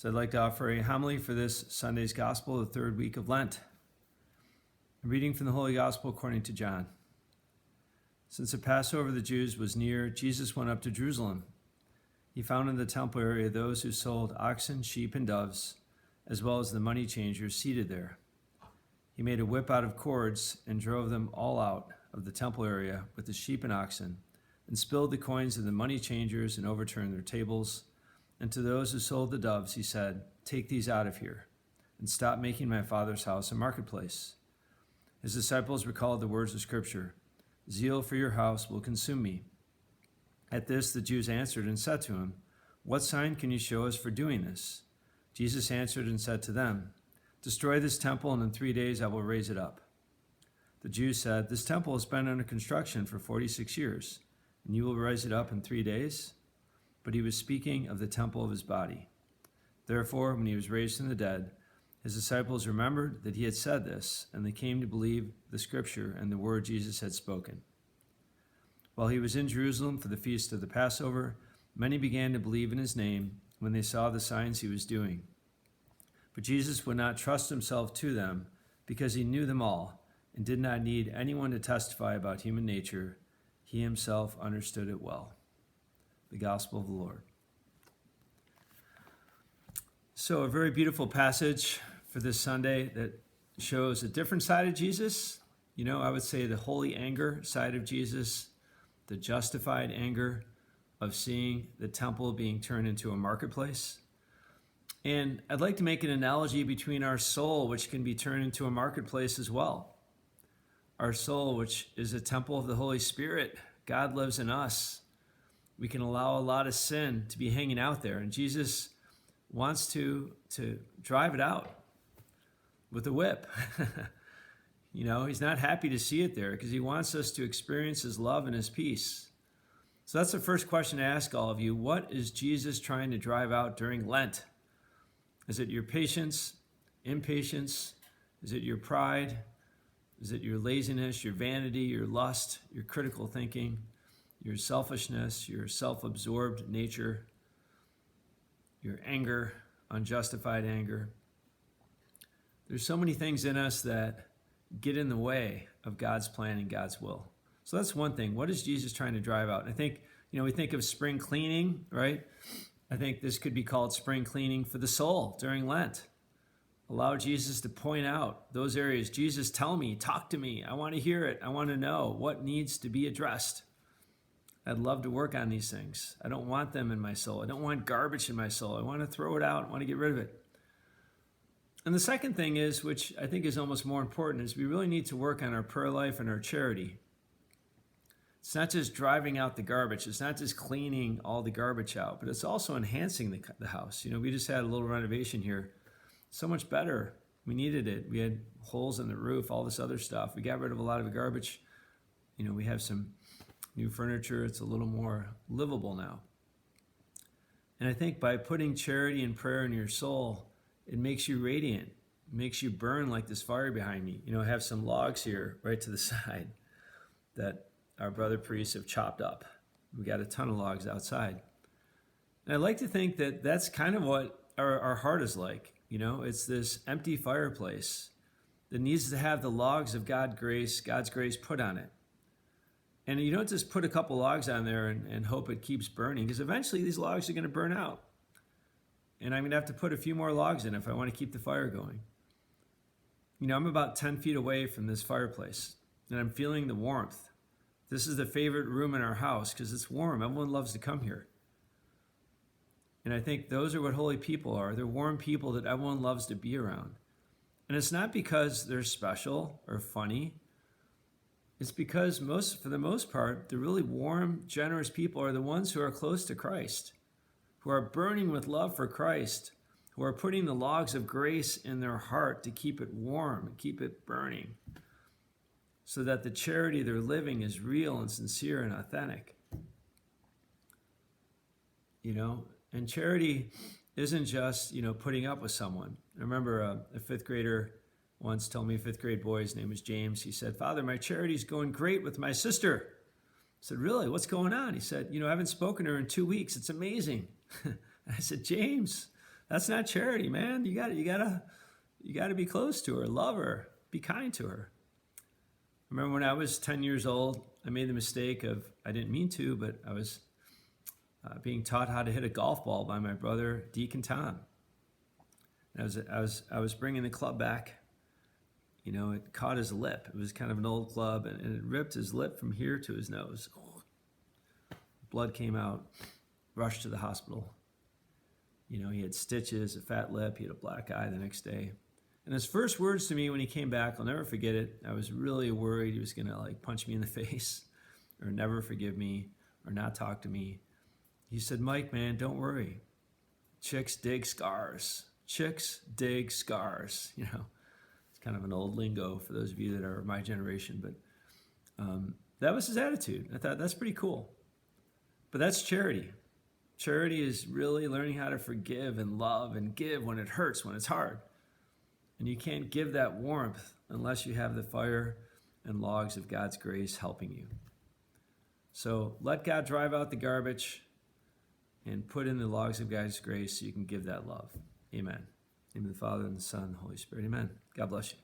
So I'd like to offer a homily for this Sunday's Gospel, the third week of Lent. A reading from the Holy Gospel according to John. Since the Passover of the Jews was near, Jesus went up to Jerusalem. He found in the temple area those who sold oxen, sheep, and doves, as well as the money changers seated there. He made a whip out of cords and drove them all out of the temple area with the sheep and oxen, and spilled the coins of the money changers and overturned their tables. And to those who sold the doves, he said, "Take these out of here, and stop making my Father's house a marketplace." His disciples recalled the words of Scripture, "Zeal for your house will consume me." At this, the Jews answered and said to him, "What sign can you show us for doing this?" Jesus answered and said to them, "Destroy this temple, and in 3 days I will raise it up." The Jews said, "This temple has been under construction for 46 years, and you will raise it up in 3 days?" But he was speaking of the temple of his body. Therefore, when he was raised from the dead, his disciples remembered that he had said this, and they came to believe the Scripture and the word Jesus had spoken. While he was in Jerusalem for the feast of the Passover, many began to believe in his name when they saw the signs he was doing. But Jesus would not trust himself to them because he knew them all and did not need anyone to testify about human nature. He himself understood it well. The Gospel of the Lord. So a very beautiful passage for this Sunday that shows a different side of Jesus. I would say the holy anger side of Jesus, the justified anger of seeing the temple being turned into a marketplace. And I'd like to make an analogy between our soul, which can be turned into a marketplace as well. Our soul, which is a temple of the Holy Spirit. God lives in us. We can allow a lot of sin to be hanging out there, and Jesus wants to drive it out with a whip. He's not happy to see it there because he wants us to experience his love and his peace. So that's the first question to ask all of you. What is Jesus trying to drive out during Lent? Is it your patience, impatience? Is it your pride? Is it your laziness, your vanity, your lust, your critical thinking? Your selfishness, your self-absorbed nature, your anger, unjustified anger. There's so many things in us that get in the way of God's plan and God's will. So that's one thing. What is Jesus trying to drive out? I think, we think of spring cleaning, right? I think this could be called spring cleaning for the soul during Lent. Allow Jesus to point out those areas. Jesus, tell me, talk to me. I want to hear it. I want to know what needs to be addressed. I'd love to work on these things. I don't want them in my soul. I don't want garbage in my soul. I want to throw it out. I want to get rid of it. And the second thing is, which I think is almost more important, is we really need to work on our prayer life and our charity. It's not just driving out the garbage. It's not just cleaning all the garbage out, but it's also enhancing the house. We just had a little renovation here. So much better. We needed it. We had holes in the roof, all this other stuff. We got rid of a lot of the garbage. We have some new furniture. It's a little more livable now. And I think by putting charity and prayer in your soul, it makes you radiant. It makes you burn like this fire behind me. I have some logs here right to the side that our brother priests have chopped up. We got a ton of logs outside. And I like to think that that's kind of what our heart is like. It's this empty fireplace that needs to have the logs of God's grace put on it. And you don't just put a couple logs on there and hope it keeps burning, because eventually these logs are going to burn out. And I'm going to have to put a few more logs in if I want to keep the fire going. I'm about 10 feet away from this fireplace, and I'm feeling the warmth. This is the favorite room in our house because it's warm. Everyone loves to come here. And I think those are what holy people are. They're warm people that everyone loves to be around. And it's not because they're special or funny. It's because for the most part, the really warm, generous people are the ones who are close to Christ, who are burning with love for Christ, who are putting the logs of grace in their heart to keep it warm and keep it burning, so that the charity they're living is real and sincere and authentic. And charity isn't just, putting up with someone. I remember a fifth grader once told me, a fifth grade boy, his name was James, he said, "Father, my charity's going great with my sister." I said, "Really? What's going on?" He said, "I haven't spoken to her in 2 weeks. It's amazing." I said, "James, That's not charity, man. You gotta be close to her, love her, be kind to her. I remember when I was 10 years old, I made the mistake of, I didn't mean to, but I was being taught how to hit a golf ball by my brother, Deacon Tom. And I was bringing the club back. You know, it caught his lip. It was kind of an old club, and it ripped his lip from here to his nose. Blood came out, rushed to the hospital. You know, he had stitches, a fat lip, he had a black eye the next day. And his first words to me when he came back, I'll never forget it. I was really worried he was going to like punch me in the face or never forgive me or not talk to me. He said, "Mike, man, don't worry. Chicks dig scars. Chicks dig scars." You know, it's kind of an old lingo for those of you that are my generation, but that was his attitude. I thought that's pretty cool. But that's charity. Charity is really learning how to forgive and love and give when it hurts, when it's hard. And you can't give that warmth unless you have the fire and logs of God's grace helping you. So let God drive out the garbage and put in the logs of God's grace so you can give that love. Amen. In the name of the Father, and the Son, and the Holy Spirit. Amen. God bless you.